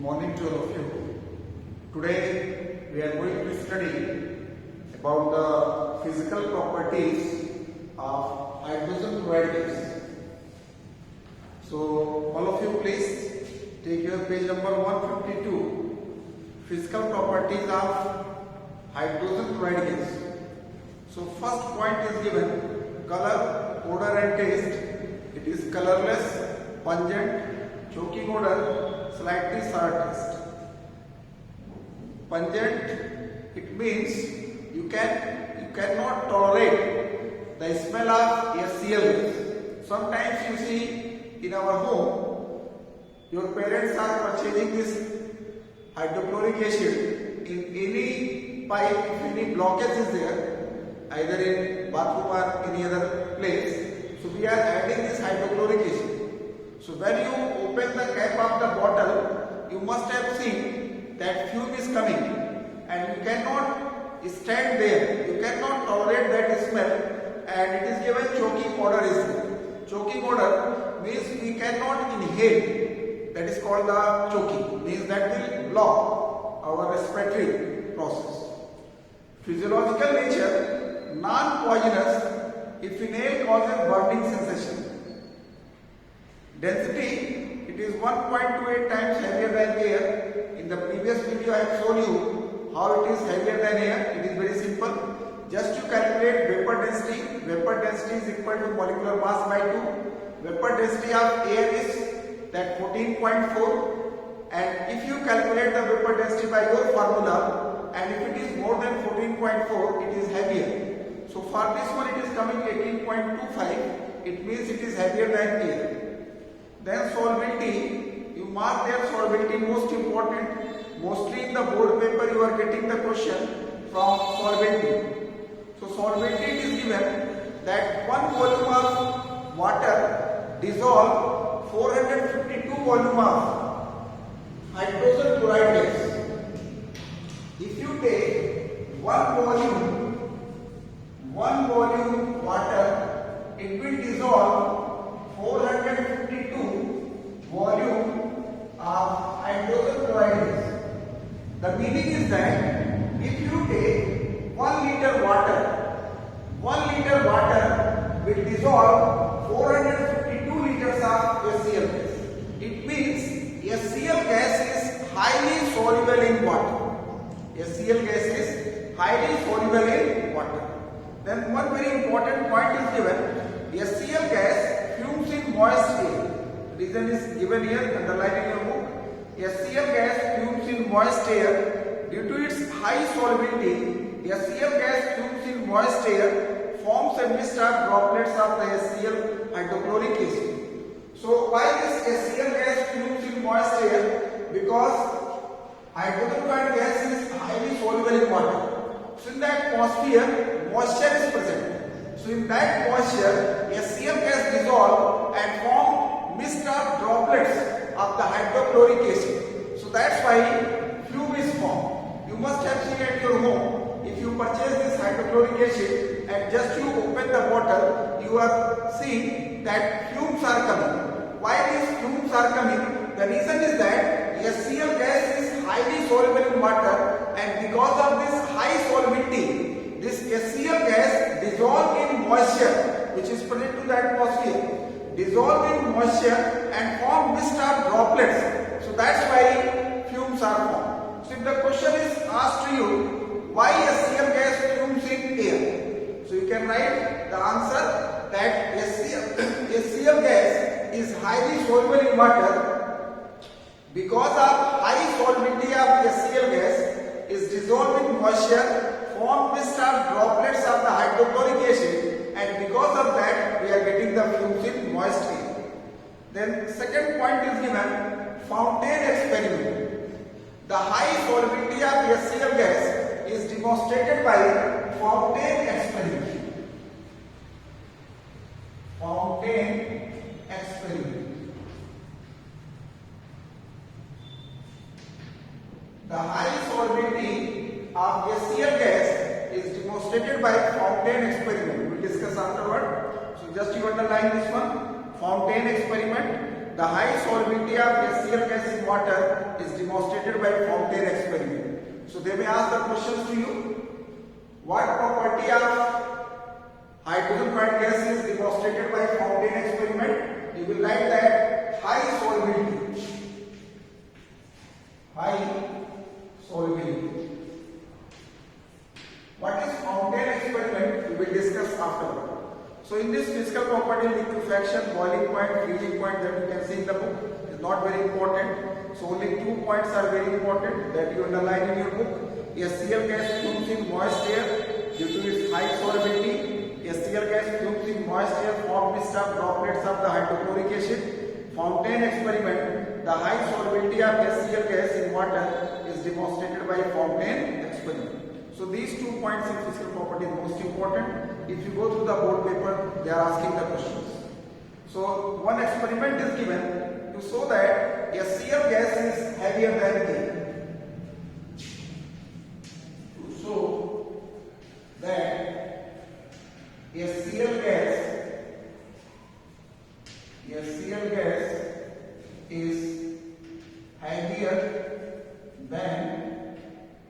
morning to all of you. Today we are going to study about the physical properties of hydrogen chloride gas. So all of you please take your page number 152, physical properties of hydrogen chloride gas. So first point is given, color, odor and taste. It is colorless, pungent, choking odor, slightly sour taste. Pungent, it means you cannot tolerate the smell of CLS X. Sometimes you see in our home, your parents are purchasing this hydrochloric acid in any pipe. If any blockage is there, either in bathroom or any other place, so we are adding this hydrochloric acid. So when you open the cap of the bottle, you must have seen that fume is coming and you cannot stand there. You cannot tolerate that smell and it is given choking odor is there. Choking odor means we cannot inhale. That is called the choking. Means that will block our respiratory process. Physiological nature, non-poisonous. If inhaled causes burning sensation. Density, it is 1.28 times heavier than air. In the previous video I have shown you how it is heavier than air. It is very simple. Just to calculate vapor density. Vapor density is equal to molecular mass by 2. Vapor density of air is that 14.4. And if you calculate the vapor density by your formula, and if it is more than 14.4, it is heavier. So for this one it is coming 18.25. It means it is heavier than air. Then solubility, you mark their solubility most important. Mostly in the board paper you are getting the question from solubility. So solubility is given that 1 volume of water dissolve 452 volume of hydrogen chloride gas. If you take 1 volume water, it will dissolve 452 volume of hydrogen chloride gas. The meaning is that if you take 1 liter water, 1 liter water will dissolve 452 liters of HCl gas. It means HCl gas is highly soluble in water. HCl gas is highly soluble in water. Then one very important point is given, HCl gas fumes in moist air. Reason is given here, underline in your book. HCl gas fumes in moist air. Due to its high solubility, HCl gas fumes in moist air forms a mist of droplets of the HCl hydrochloric acid. So why this HCl gas fumes in moist air? Because hydrogen chloride gas is highly soluble in water. So in the atmosphere, moisture is present. So in that moisture, HCl gas dissolve and form mist of droplets of the hydrochloric acid. So that's why fume is formed. You must have seen at your home, if you purchase this hydrochloric acid and just you open the bottle, you are seeing that fumes are coming. Why these fumes are coming? The reason is that HCl gas is highly soluble in water, and because of this high solubility, this HCl gas dissolve in moisture which is present to the atmosphere, dissolve in moisture and form mist of droplets. So that's why fumes are formed. So if the question is asked to you, why HCl gas fumes in air? So you can write the answer that HCl gas is highly soluble in water. Because of high solubility of HCl gas is dissolved in moisture, form mist of droplets of the hydrochloric acid, and because of that we are getting the fumes in moist air. Then second point is given, fountain experiment. The high solubility of HCl gas is demonstrated by fountain experiment. Fountain experiment. The high solubility of HCl gas is demonstrated by fountain experiment. We will discuss afterward. So just you underline this one. Fountain experiment. the high solubility of HCl gas in water is demonstrated by fountain experiment. So they may ask the questions to you. What property of hydrogen chloride gas is demonstrated by fountain experiment? You will write that high solubility. High solubility. What is fountain experiment? We will discuss afterward. So in this physical property, liquefaction, boiling point, freezing point that you can see in the book is not very important. So only 2 points are very important that you underline in your book. HCl gas fumes in moist air due to its high solubility. HCl gas fumes in moist air form mist of droplets of the hypochlorication. Fountain experiment, the high solubility of HCl gas in water is demonstrated by fountain experiment. So these 2 points in physical property is most important. If you go through the board paper, they are asking the questions. So one experiment is given to show that HCl gas is heavier than air. To show that HCl gas is heavier than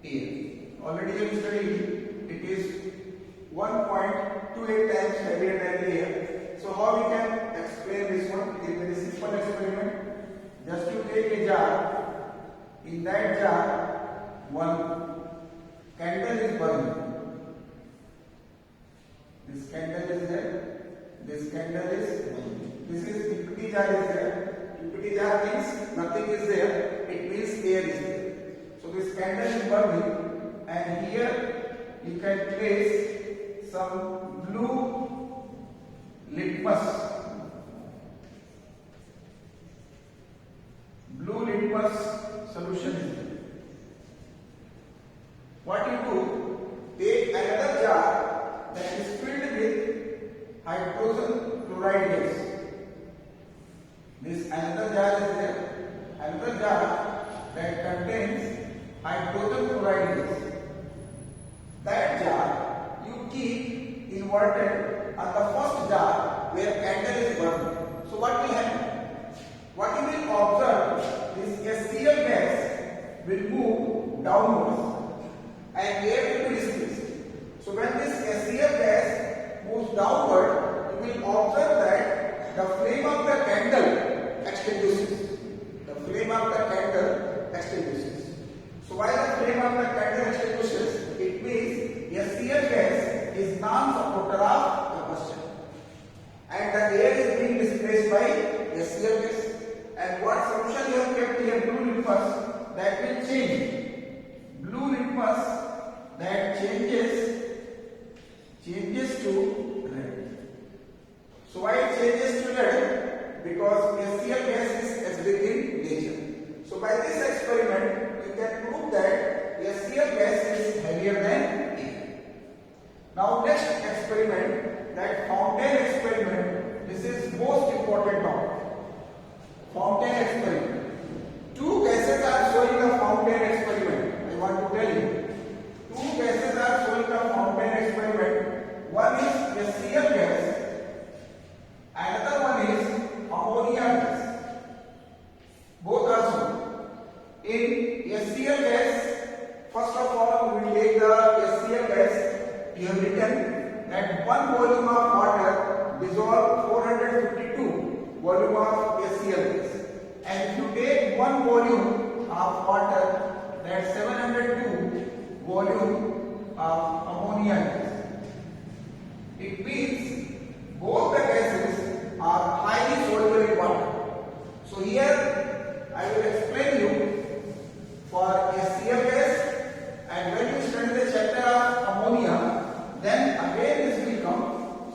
air. Already you studied it is 1.28 times heavier than air. So how we can explain this one? It is a very simple experiment. Just you take a jar. In that jar, one candle is burning. This candle is there. This candle is burning. This is empty jar is there. Empty jar means nothing is there. It means air is there. So this candle is burning. And here you can place some blue litmus. Blue litmus solution is there. What you do, take another jar that is filled with hydrogen chloride gas. This another jar is there. Another jar that contains hydrogen chloride gas. That jar you keep inverted on the first jar where candle is burning. So what will happen? What you will observe, this HCl gas will move downwards and air will be displaced. So when this HCl gas moves downward, you will observe that the flame of the candle extinguishes. The flame of the candle extinguishes. So while the flame of the candle extinguishes, it means HCl gas is non-supporter of combustion and the air is being displaced by HCl gas. And what solution you have kept here, blue litmus, that will change. Blue litmus that changes to red. So why it changes to red? Because HCl gas is acidic in nature. So by this experiment, you can prove that HCl gas is heavier than air. Now next experiment, that fountain experiment, this is most important topic. Fountain experiment. Two gases are showing a fountain experiment. I want to tell you. Two gases are showing a fountain experiment. One is HCl gas. Another one is ammonia gas. Both are shown. In HCl gas, first of all, we will take the HCl gas. You have written that 1 volume of water dissolve 452 volume of HCl gas. And if you take 1 volume of water, that's 702 volume of ammonia gas. It means both the gases are highly soluble in water. So here I will explain you for HCl gas, and when you study the chapter of ammonia, then again this will come.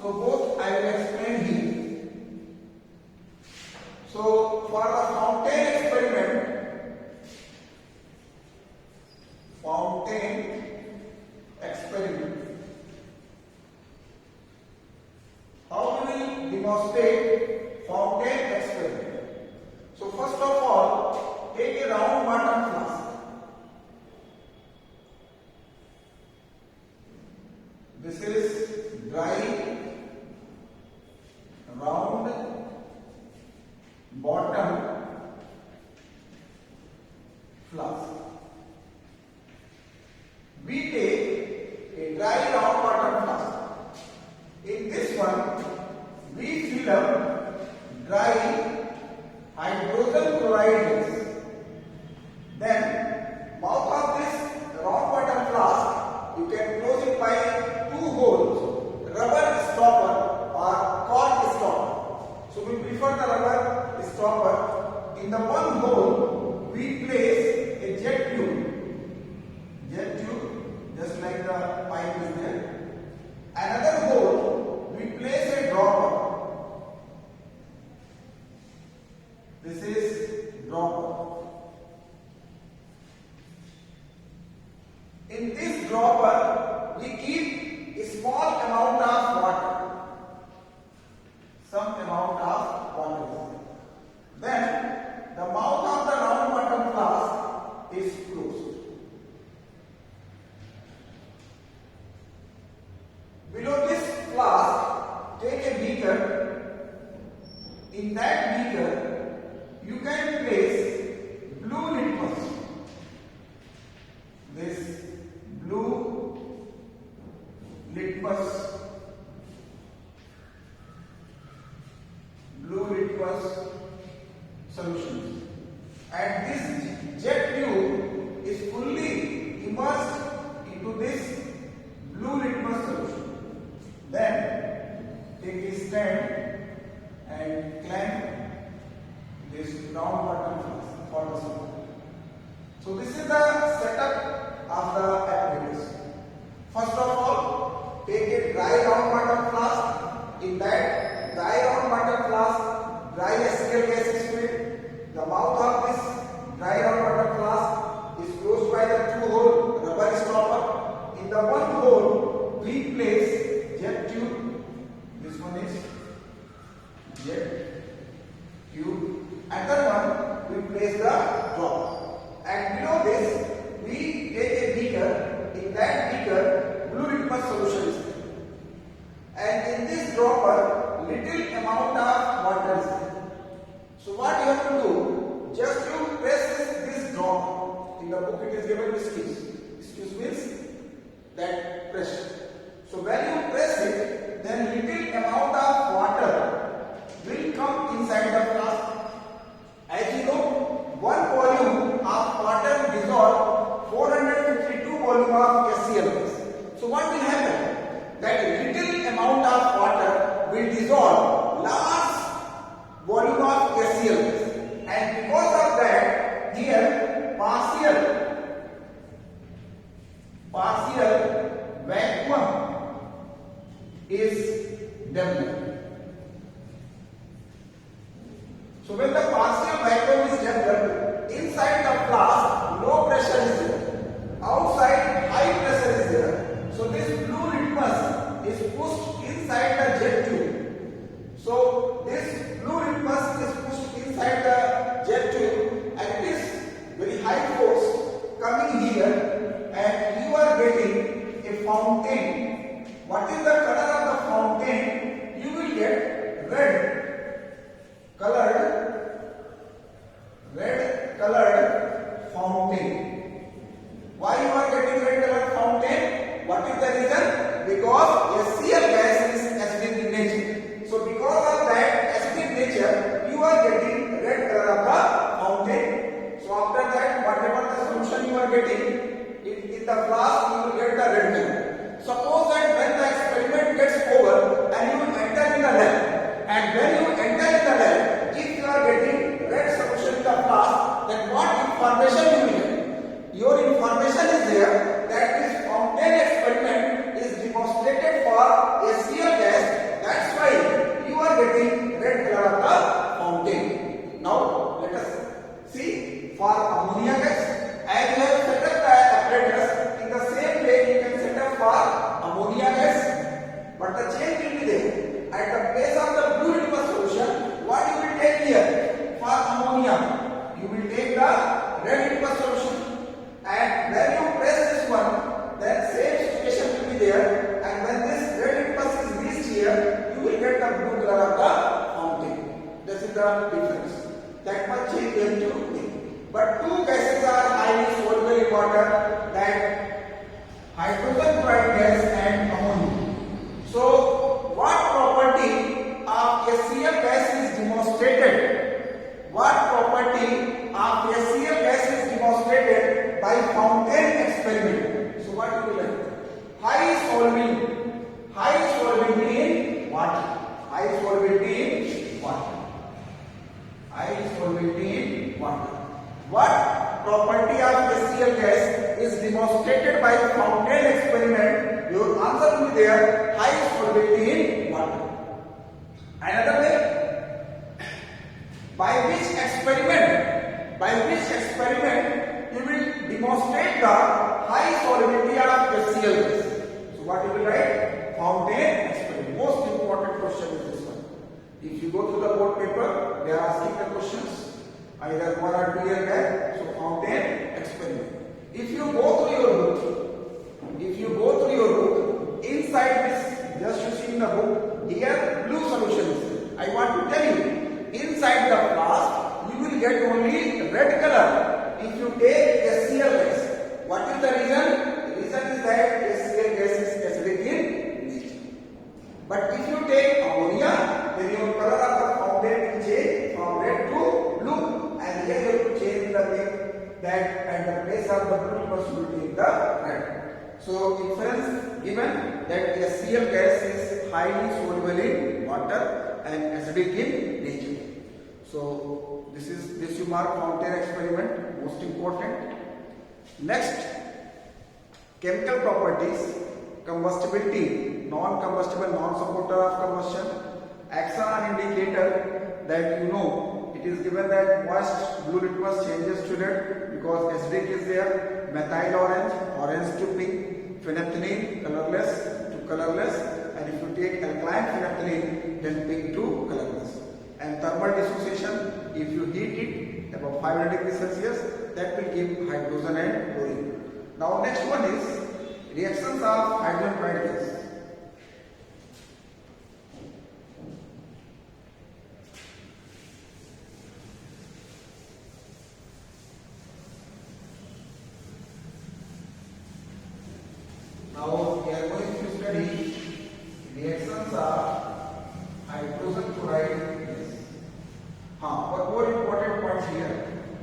So both I will explain here. So for the fountain experiment, how we will demonstrate fountain experiment? So first of all, take a round bottom flask. This is dry round bottom flask. We take a dry round water flask. In this one, we fill up dry hydrogen chloride. Then, mouth of this round water flask, you can close it by two holes, rubber stopper or cork stopper. So we prefer the rubber stopper. In the one hole, we place a jet tube. Jet tube, just like the pipe is there. Another hole, we place a dropper. This is dropper. In this dropper, we keep a small amount of water. Some amount of water. Then, the mouth of the round water flask is closed. Below this flask, take a beaker. In that beaker, you can place blue litmus. This blue litmus solution. And this jet tube is fully immersed into this blue litmus solution. Then take a stand and clamp this round bottom flask for the support. So this is the setup of the apparatus. First of all, take a dry round bottom flask. In that dry round bottom flask, dry acetic gas is filled. The mouth of this dry round bottom flask is closed by the two hole rubber stopper. In the one hole, we place jet tube. This one is jet tube. Another one, we place the drop. And below this, we take a beaker. In that beaker, blue litmus solution is there. And in this dropper, little amount of water is there. So what you have to do, just you press this dropper. In the book it is given excuse. Excuse means that pressure. So when you press it, then little amount of water will come inside the flask. As you know, one volume of water dissolve 452 volume of CLS. So what will happen? That little amount of water will dissolve large volume of CLS. And because of that, here partial vacuum is developed. So when the partial vacuum is developed, inside the flask, low pressure is there. Outside, high pressure is there. So this blue litmus is pushed inside the jet tube. So this blue litmus is pushed inside the jet tube and it is very high force coming here and you are getting a fountain. What is the color of the fountain? You will get red colored fountain. Why you are getting red colored fountain? What is the reason? Because HCl gas is acidic in nature. So because of that acidic nature, you are getting red color of the fountain. So after that, whatever the solution you are getting, in the flask you will get the red color. Suppose that when the experiment gets over and you enter in the lab, and when you enter in the lab, if you are getting red solution in the flask, then what information you will get? Your information is there that this fountain experiment is demonstrated for HCl gas. That's why you are getting red color of the fountain. Now let us see for ammonia gas. As you have set up the apparatus, in the same way you can set up for ammonia gas. But the change will be there. At the place of the blue litmus solution, what you will take here? For ammonia, you will take the red litmus solution. And when you press this one, then same situation will be there. And when this red litmus is reached here, you will get the blue color of the fountain. This is the difference. that much change going to make. But two gases are highly soluble in water, that hydrogen chloride gas and ammonia. So what property of HCl gas is demonstrated? What property of HCl gas is demonstrated by fountain experiment? So what you will learn? High solubility in water. High solubility in water. High solubility in water. What property of HCl gas is demonstrated by fountain experiment? Your answer will be there. High solubility in water. Another way, by which experiment you will demonstrate the high solubility of HCl gas? So what you will write? Fountain experiment. Most important question is this one. If you go through the board paper, they are asking the questions either 1 or 2 years back. So fountain experiment. If you go through your book, inside this, just you see in the book, here blue solution is there. I want to tell you, inside the flask, you will get only red color. If you take HCl gas, what is the reason? The reason is that HCl gas is acidic in nature. But if you take ammonia, then your color of the fountain will change from red to blue. And here you have to change the thing that at the place of the blue must be take the red. So inference given that HCl gas is highly soluble in water and acidic in nature. So this you mark fountain experiment, most important. Next, chemical properties, combustibility, non-combustible, non-supporter of combustion. Action on indicator that you know it is given that moist blue litmus changes to red because acidic is there. Methyl orange, orange to pink. Phenolphthalein, colorless to colorless. And if you take alkaline phenolphthalein, then pink to colorless. And thermal dissociation, if you heat it above 500 degrees Celsius, that will give hydrogen and chlorine. Now next one is reactions of hydrogen chloride gas. Now we are going to study reactions of hydrogen chloride gas. One more important point here.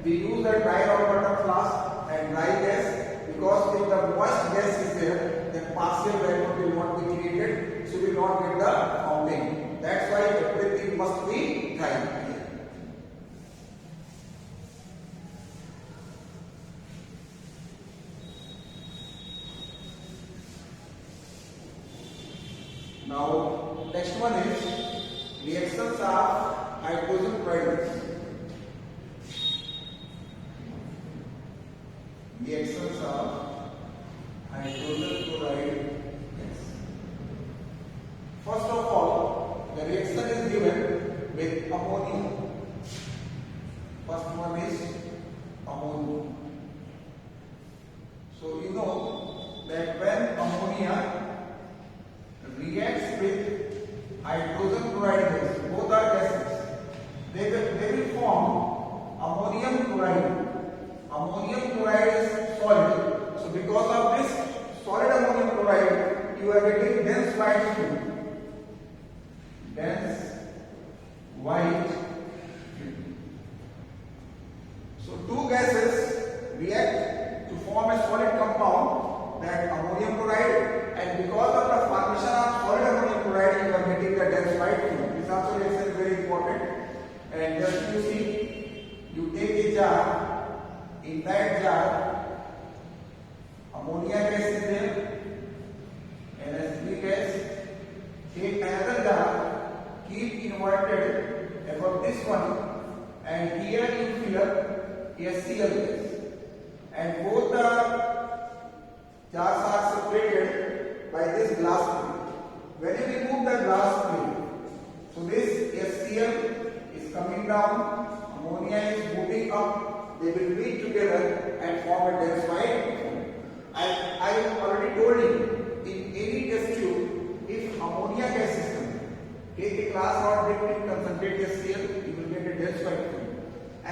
We use a dry rock bottom flask and dry gas because if the moist gas is there, then partial vacuum will not be created, so we will not get the fountain. That's why everything must be dry. Now, next one is reactions of hydrogen chloride gas. Reactions of hydrogen chloride gas. First of all, the reaction is given with ammonia. First one is ammonia. So you know that when ammonia reacts with hydrogen chloride gas, both are gases, they will form ammonium chloride. Ammonium chloride is solid. So because of this solid ammonium chloride, you are getting dense white fluid. Dense white fluid. So two gases react to form a solid compound, that ammonium chloride, and because of the formation of solid ammonium chloride, you are getting the dense white fluid. This also is very important. And just you see, you take a jar. In that jar, ammonia gas is there, NH3 gas. Take another jar, keep inverted above this one, and here you fill up HCl gas. And both the jars are separated by this glass plate. When you remove the glass plate, so this HCl is coming down, ammonia is moving up. They will meet together and form a dense white fluid. I already told you, in any test tube, if ammonia gas is coming, take a glass rod, dip it, concentrate HCl, you will get a dense white fluid.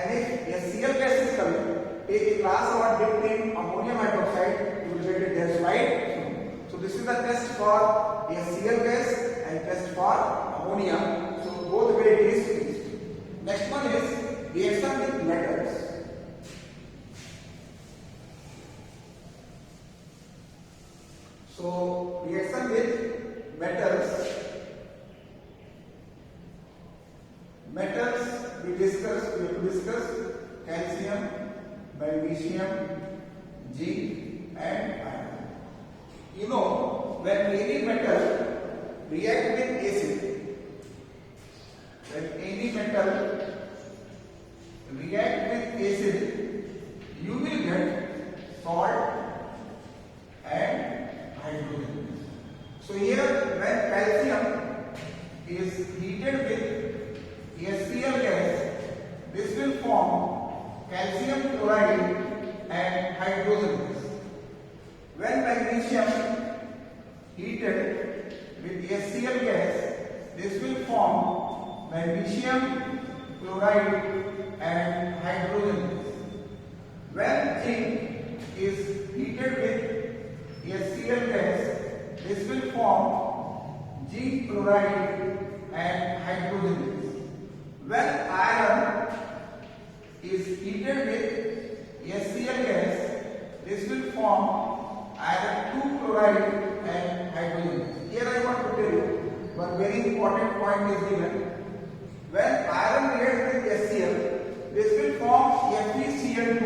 and if HCl gas is coming, take a glass of dipped in ammonium hydroxide, you will get a gas light. So this is the test for HCl gas and test for ammonia. So both way it is used. Next one is reaction with metals. So reaction with metals. Metals we have to discuss calcium, magnesium, zinc and iron. You know, when any metal react with acid, when any metal react with acid, you will get salt and hydrogen. So here when calcium is heated with HCl gas, this will form calcium chloride and hydrogen gas. When magnesium heated with HCl gas, this will form magnesium chloride and hydrogen gas. When zinc is heated with HCl gas, this will form zinc chloride and hydrogen gas. When iron is heated with HCl gas, this will form iron 2 chloride and hydrogen. Here I want to tell you one very important point is given. When iron reacts with HCl, this will form FeCl2.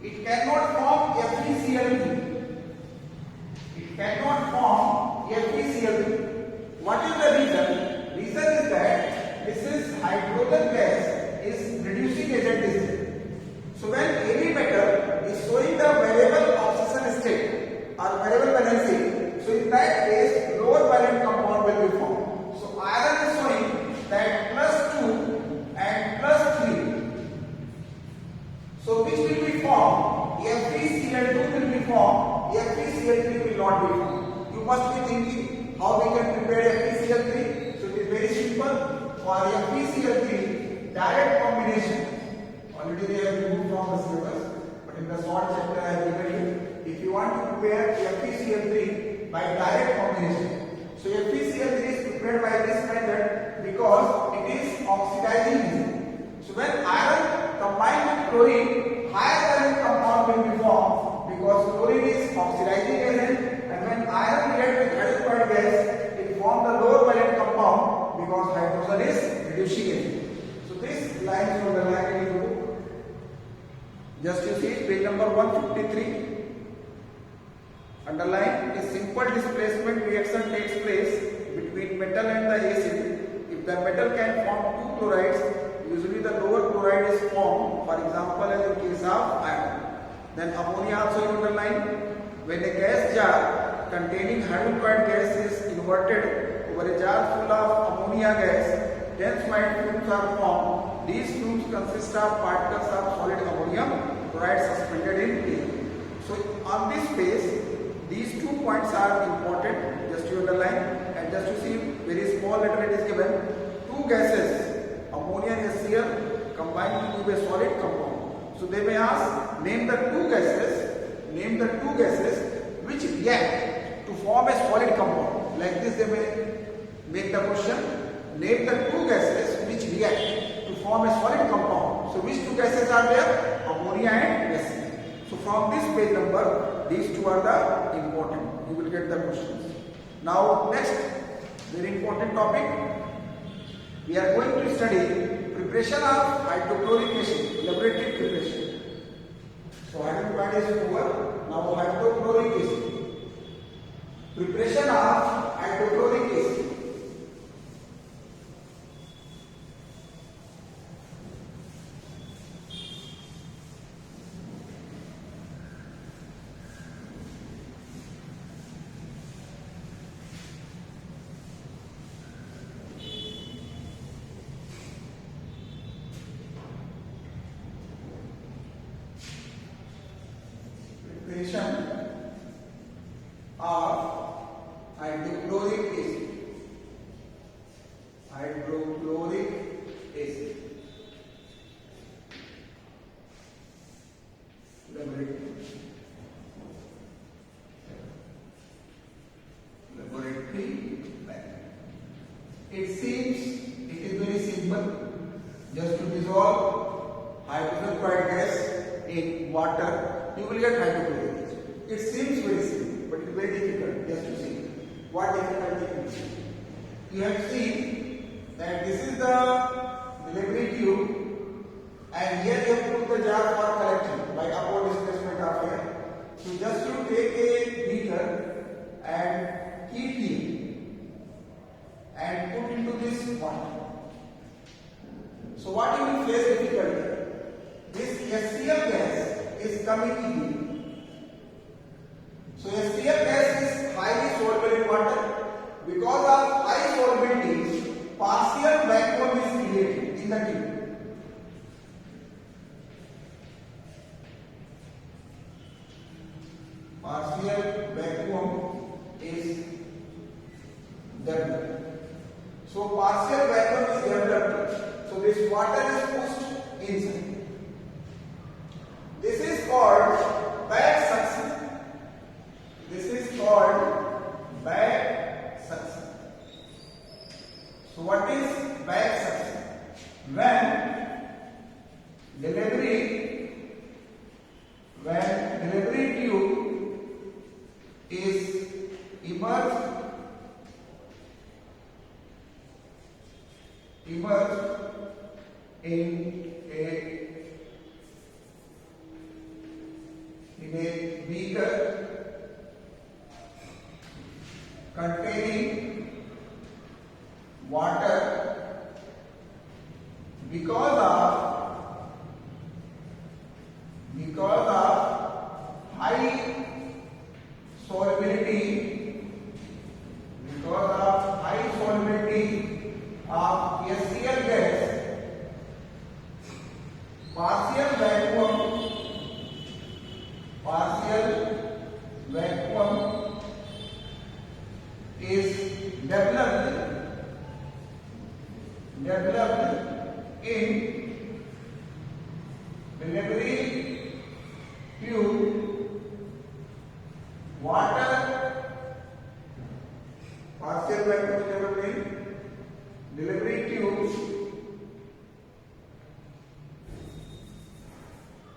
It cannot form FeCl3. It cannot form FeCl3. What is the reason? Reason is that this is hydrogen gas is reducing agent. So when any metal is showing the variable oxidation state or variable balancing, so in that case lower valent compound will be formed. So iron is showing that +2 and +3. So which will be formed? FeCl2 will be formed, FeCl3 will not be formed. You must be thinking how we can prepare FeCl3. So it is very simple. For FeCl3 direct combination, already they have removed from the syllabus, but in the short chapter I have given you. If you want to prepare FeCl3 by direct combination, so FeCl3 is prepared by this method because it is oxidizing agent. So when iron combined with chlorine, higher valent compound will be formed because chlorine is oxidizing agent, and when iron reacts with hydrochloric gas, it forms the lower valent compound because hydrogen is reducing agent. So this line from the line in the book. Just you see page number 153. Underline a simple displacement reaction takes place between metal and the acid. If the metal can form two chlorides, usually the lower chloride is formed. For example, as in case of iron. Then ammonia also you underline. When a gas jar containing hydrochloride gas is inverted over a jar full of ammonia gas, dense white fumes are formed. These fumes consist of particles of solid ammonium chloride suspended in air. So on this page, these 2 points are important. Just you underline, and just you see very small letter it is given. Two gases, ammonia and HCl, combined to give a solid compound. So they may ask, name the two gases which react to form a solid compound. Like this they may make the question. Name the two gases which react to form a solid compound. So which two gases are there? Ammonia and HCl. So from this page number, these two are the important. You will get the questions. Now next, very important topic. We are going to study preparation of hydrochlorication, laboratory preparation. So hydrochloride is over. Now hydrochlorication. Preparation of hydrochlorication. Preparation of hydrochloric acid. Just to dissolve hydrogen chloride gas in water, you will get hypochlorication. It seems very simple, but it is very difficult just to see. What difficulty you see? You have seen that this is the delivery tube, and here you have put the jar for collection by upward displacement of air. So just you take a beaker and keep here and put into this water. So what you will face difficulty? This HCl gas is coming in. So HCl gas is highly soluble in water. Because of high solubility, partial vacuum is created in the tube. Partial vacuum is developed. So partial vacuum is developed. So this water is pushed inside. This is called back suction. This is called back suction. So what is back suction? When delivery tube is immersed in a beaker containing water, because of high solubility of HCl gas, partial vacuum is developed in delivery tube. Water, partial vacuum is developed in delivery tubes.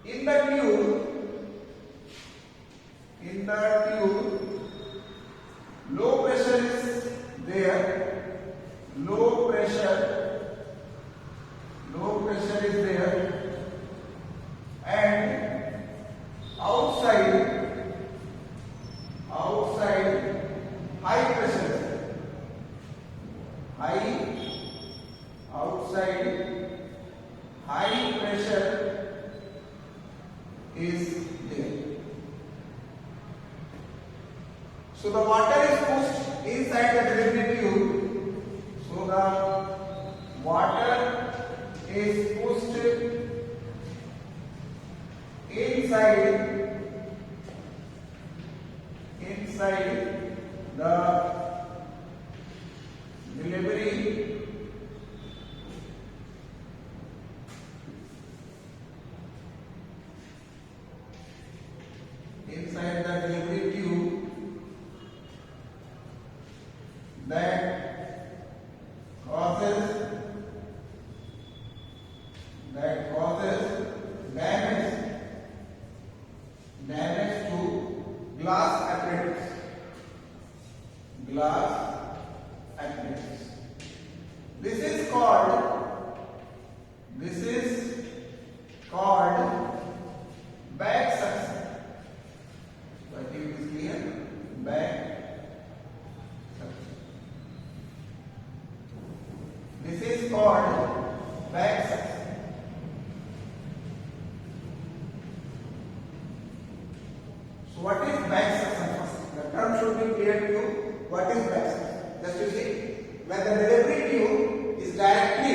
In the tube, low pressure is there. Low pressure is there, and outside high pressure. High pressure is there. So the water is pushed inside the delivery tube. So the water is pushed inside the delivery tube, that causes damage to glass apparatus. This is called back suction. So I think it is clear. Back suction. This is called back suction. So what is back suction first? The term should be clear to you. What is back suction? Just you see, when the delivery tube is directly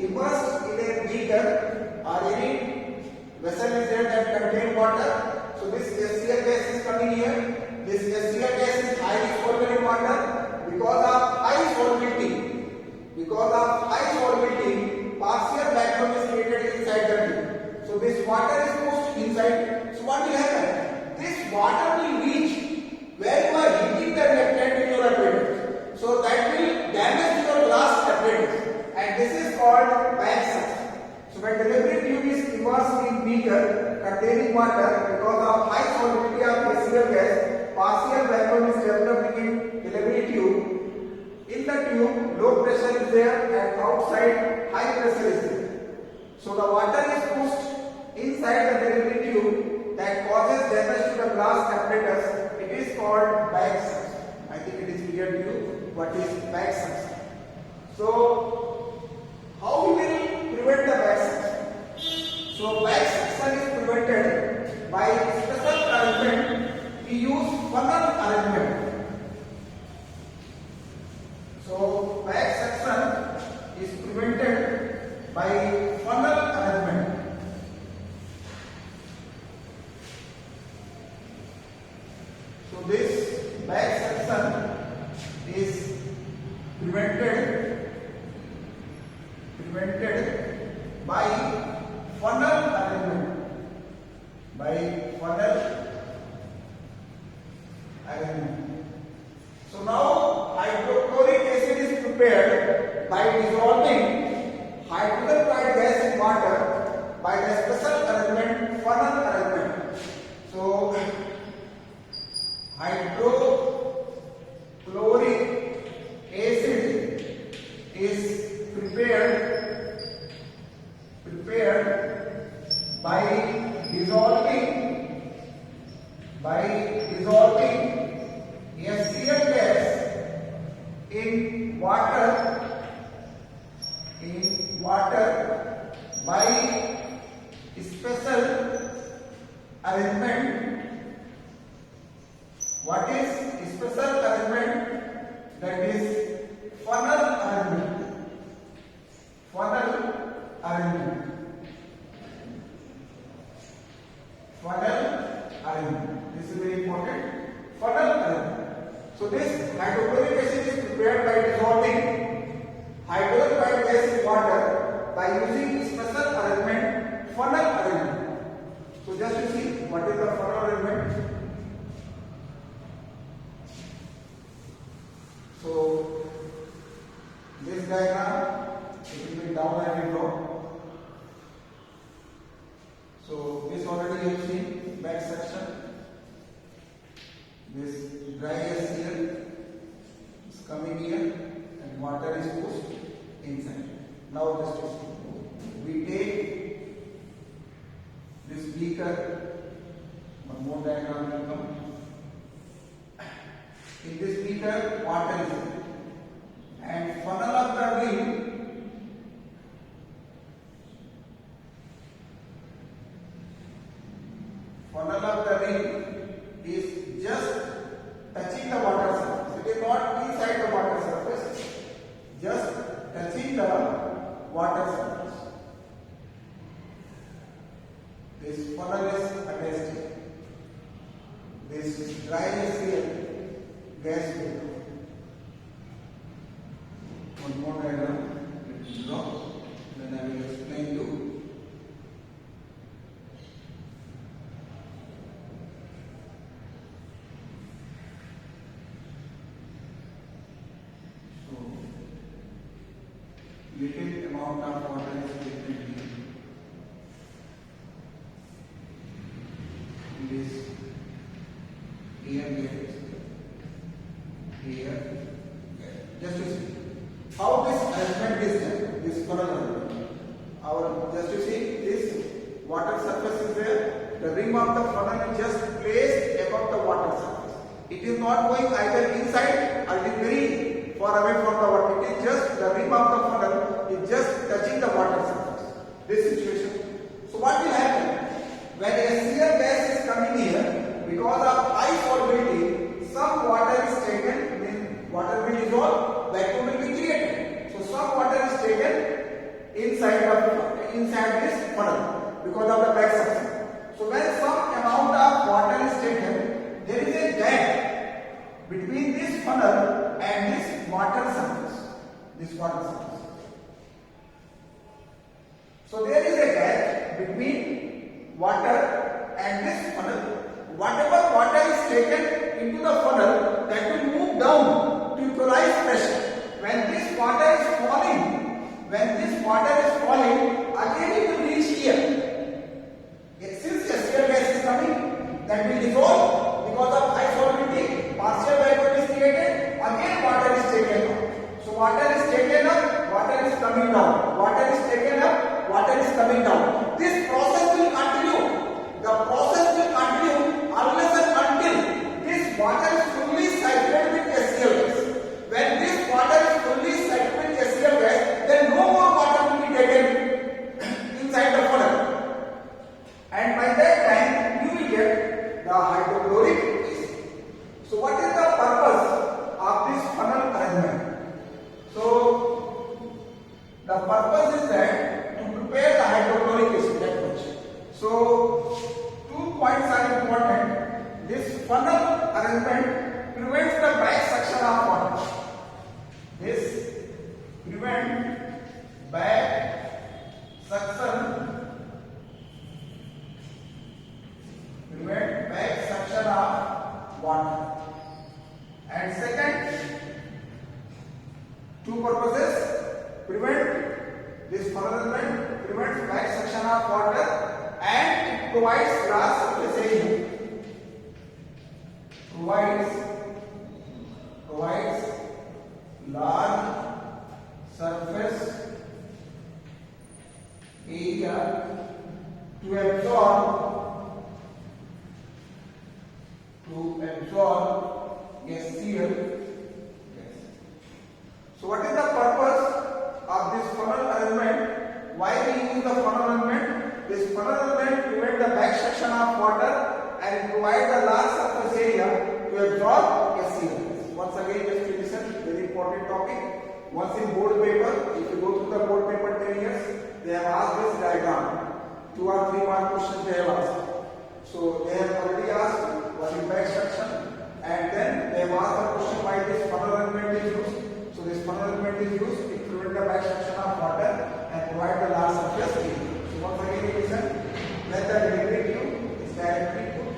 immersed in a beaker or any vessel is there that contain water. So this HCl gas is coming here. This HCl gas is highly soluble in water. Because of high solubility, partial vacuum is created inside the tube. So this water is pushed inside. So what will happen? This water will reach where you are heating the reactant in your apparatus. So that will damage your glass apparatus. And this is called called bag suction. So when delivery tube is immersed in beaker containing water, because of high solubility of HCl gas, partial vacuum is developed in delivery tube. In the tube, low pressure is there and outside high pressure is there. So the water is pushed inside the delivery tube that causes damage to the glass apparatus. It is called bag suction. I think it is clear to you what is bag suction. So how we will prevent the bag suction? So bag suction is prevented by special arrangement. We use funnel arrangement. So bag suction is prevented by funnel arrangement. So this bag suction is prevented by funnel arrangement. So now hydrochloric acid is prepared by dissolving hydrogen peroxide gas in water by the special arrangement, funnel arrangement. So hydrochloric acid is prepared by dissolving HCl gas in water by special arrangement. What is special arrangement? That is funnel arrangement. Funnel arrangement. This is very important. Funnel arrangement. So this hydrochloric acid is prepared by dissolving hydrogen peroxide gas in water by using special arrangement, funnel arrangement. So just to see what is the funnel arrangement. So this diagram, it will be down and below. So this already you have seen, bag suction. This dry HCl is coming here and water is pushed inside. Now just to see, we take this beaker, one more diagram will come. In this beaker, water is there, and funnel of the ring is just touching the water surface. It is not inside the water surface, just touching the water surface. This funnel is attached here. This dry HCl gas will go. One more diagram, let me draw, then I will explain you. So, little amount of water is taken in this air gas. Here, just to see how this arrangement is done, this funnel arrangement. Just to see, this water surface is there, the rim of the funnel is just placed above the water surface. It is not going either inside or it is very far away from the water. It is just the rim of the funnel is just touching the water surface. This situation. So what will happen? When HCl gas is coming here, because of high solubility, some water is taken, water will dissolve, vacuum will be created. So some water is taken inside this funnel because of the bag suction. So when some amount of water is taken, there is a gap between this funnel and this water surface. So there is a gap between water and this funnel. Whatever water is taken into the funnel, that will move down to equalize pressure. When this water is falling, when this water is falling, again it will reach here. Since HCl gas is coming, that will dissolve because of high solubility, partial vacuum is created, again water is taken up. So water is taken up, water is coming down, water is taken up, water is coming down. This process will continue. The process will continue unless and until this water is fully saturated with HCl gas. When this water is fully saturated with HCl gas, then no more water will be taken inside the funnel. And by that time, you will get the hydrochloric acid. So what is the purpose of this funnel arrangement? So the purpose is that to prepare the hydrochloric acid, that much. So 2 points are important. This funnel arrangement prevents the back suction of water. This prevents back suction. Prevent back suction of water. And second, 2 purposes: prevent this funnel arrangement prevents back suction of water, and it provides large surface area. Provides large surface area to absorb HCl gas. So what is the purpose of this funnel arrangement? Why we use the funnel arrangement? This funnel arrangement prevents the back suction of water and provides a large surface area to absorb HCl gas. Once again, just to listen, very important topic. Once in board paper, if you go through the board paper 10 years, they have asked this diagram. 2 or 3 mark questions they have asked. So they have already asked what is back suction, and then they have asked the question why this funnel arrangement is used. So this funnel arrangement is used to prevent the back suction of water and provide the large surface area. So once again, listen, when the delivery tube is directly put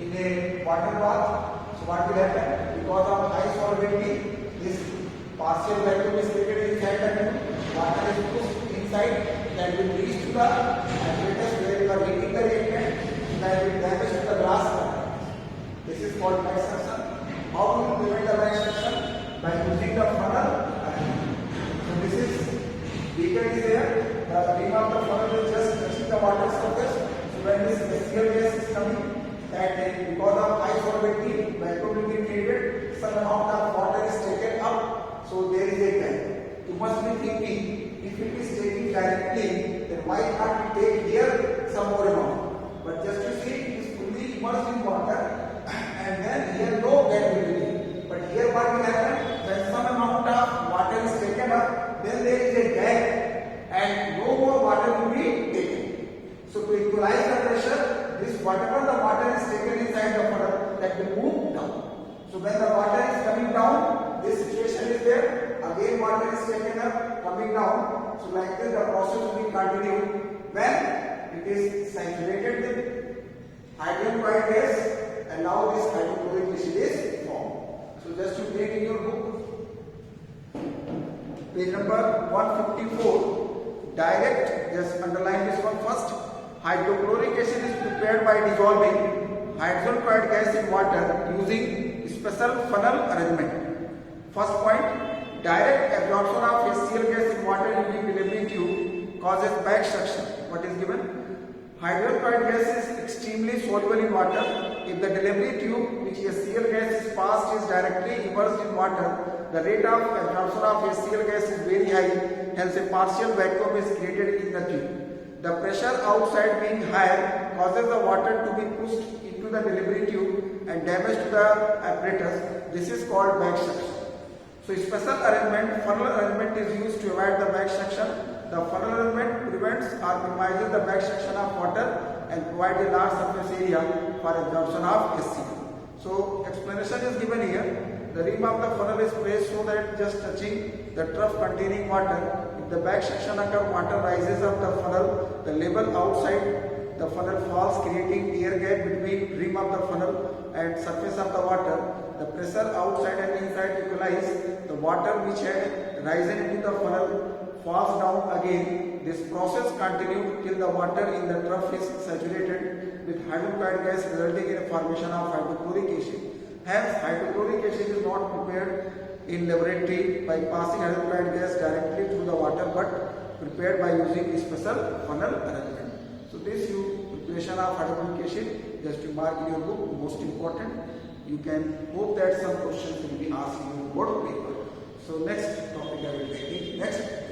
in a water bath, so what will happen? Because of high solubility, this partial vacuum is created inside the tube, water is pushed inside, that will reach to the apparatus where you are heating the reactant, that will damage to the glass. This is called back suction. How do you prevent the back suction? By using the funnel arrangement. So this is beaker is there. The rim of the funnel is just touching the water surface. So when this HCl gas is coming, that because of high solubility, vacuum will be created. Some amount of water is taken up. So there is a gap. You must be thinking, if it is taking directly, then why can't we take here some more amount? But just to see, it is fully immersed in water, and then here no gap will be. But here what will happen? When some amount of water is taken up, then there is a gap, and no more water will be taken. So to equalize the pressure, this whatever the water is taken inside the funnel, that will move down. So when the water is coming down, this situation is there. Again water is taken up, coming down. So like this the process will be continued. When it is saturated with hydrogen peroxide gas, and now this hydrochloric acid is formed. So just to take in your book, page number 154, direct, just underline this one first. Hydrochloric acid is prepared by dissolving hydrogen peroxide gas in water using special funnel arrangement. First point, direct absorption of HCl gas in water using delivery tube causes back suction. What is given? Hydrogen peroxide gas is extremely soluble in water. If the delivery tube which HCl gas is passed is directly immersed in water, the rate of absorption of HCl gas is very high, hence a partial vacuum is created in the tube. The pressure outside being higher causes the water to be pushed into the delivery tube and damage to the apparatus. This is called back suction. So special arrangement, funnel arrangement is used to avoid the back suction. The funnel arrangement prevents or minimizes the back suction of water and provides a large surface area for absorption of HCl. So explanation is given here. The rim of the funnel is placed so that just touching the trough containing water. If the back suction occurs, water rises up the funnel. The level outside the funnel falls, creating air gap between rim of the funnel and surface of the water. The pressure outside and inside equalize. The water which had risen into the funnel falls down again. This process continues till the water in the trough is saturated with hydrochloric gas, resulting in a formation of hypochlorication. Hence, hypochlorication is not prepared in laboratory by passing hydrochloric gas directly through the water, but prepared by using a special funnel arrangement. So this preparation of hydrochloration, just to mark in your book, most important. You can hope that some questions will be asked in your board paper. So next topic I will take. Next